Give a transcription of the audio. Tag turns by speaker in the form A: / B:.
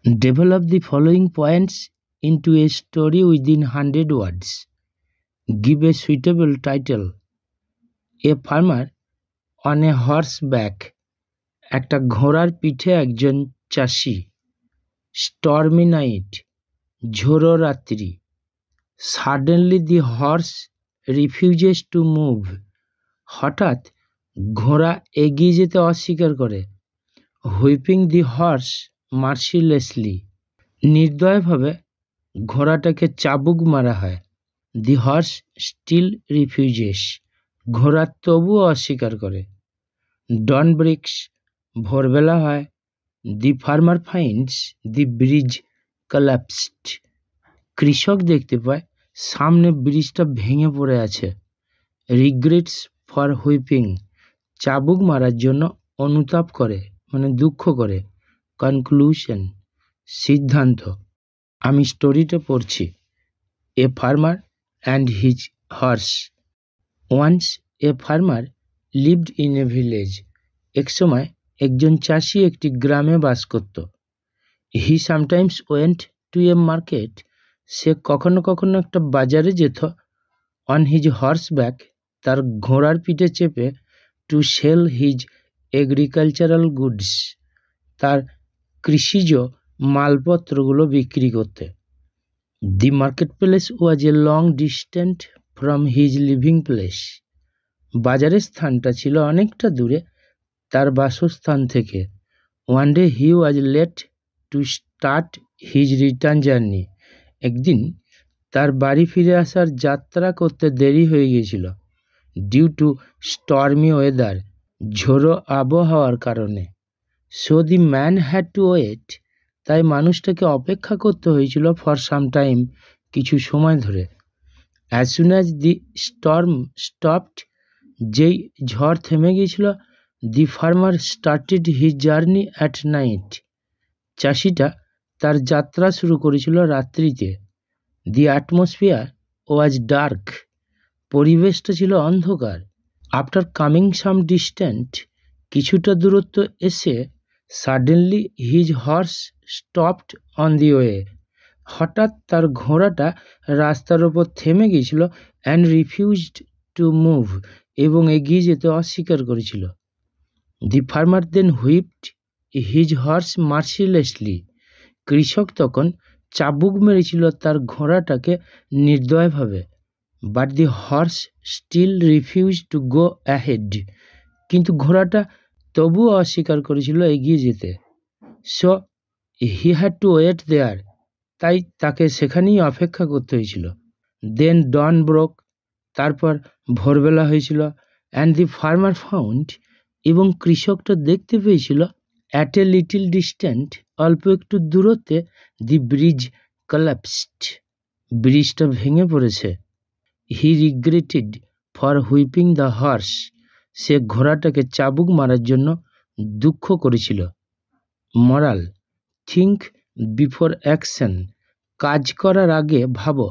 A: Develop the following points into a story within 100 words. Give a suitable title. A farmer on a horseback. একটা ঘোড়ার পিঠে একজন চাষি। Stormy night. ঝোড়ো রাত্রি। Suddenly the horse refuses to move. হঠাৎ ঘোড়া এগিয়ে যেতে অস্বীকার করে। Whipping the horse mercilessly. নির্দয়ভাবে ঘোড়াটাকে চাবুক মারা হয়। The horse still refuses. ঘোড়া তবুও অস্বীকার করে। Dawn breaks. ভোরবেলা হয়। The farmer finds the bridge collapsed. কৃষক দেখতে পায় সামনে ব্রিজটা ভেঙে পড়ে আছে। Regrets for whipping. চাবুক মারার জন্য অনুতাপ করে, মানে দুঃখ করে। Conclusion. সিদ্ধান্ত। আমি স্টোরিটা পড়ছি। A farmer and his horse. Once a farmer lived in a village. এক সময় একজন চাষি একটি গ্রামে বাস করত। He sometimes went to a market. সে কখনো কখনো একটা বাজারে যেত। On his horseback. তার ঘোড়ার পিঠে চেপে to sell his agricultural goods. তার কৃষিজ মালপত্রগুলো বিক্রি করতে। The marketplace was a long distance from his living place. বাজারের স্থানটা ছিল অনেকটা দূরে তার বাসস্থান থেকে। One day he was late to start his return journey. একদিন তার বাড়ি ফিরে আসার যাত্রা করতে দেরি হয়ে গিয়েছিল। Due to stormy weather. ঝোড়ো আবহাওয়ার কারণে। So the man had to wait. তাই মানুষটাকে অপেক্ষা করতে হয়েছিল for some time. কিছু সময় ধরে। As soon as the storm stopped. যেই ঝড় থেমে গিয়েছিল the farmer started his journey at night. চাষিটা তার যাত্রা শুরু করেছিল রাত্রিতে। The atmosphere was dark. পরিবেশটা ছিল অন্ধকার। After coming some distance. কিছুটা দূরত্ব এসে suddenly his horse stopped on the way. হঠাৎ তার ঘোড়াটা রাস্তার ওপর থেমে গিয়েছিল and refused to move. এবং এগিয়ে যেতে অস্বীকার করেছিল। The farmer then whipped his horse mercilessly. কৃষক তখন চাবুক মেরেছিল তার ঘোড়াটাকে নির্দয়ভাবে। But the horse still refused to go ahead. কিন্তু ঘোড়াটা তবুও অস্বীকার করেছিল এগিয়ে যেতে। So he had to wait there. তাই তাকে সেখানেই অপেক্ষা করতে হয়েছিল। Then dawn broke. তারপর ভোরবেলা হয়েছিল। And the farmer found. এবং কৃষকটা দেখতে পেয়েছিল at a little distance. অল্প একটু দূরত্বে the bridge collapsed. ব্রিজটা ভেঙে পড়েছে। He regretted for whipping the horse. সে ঘোড়াটাকে চাবুক মারার জন্য দুঃখ করেছিল। Moral. Think before action. কাজ করার আগে ভাবো।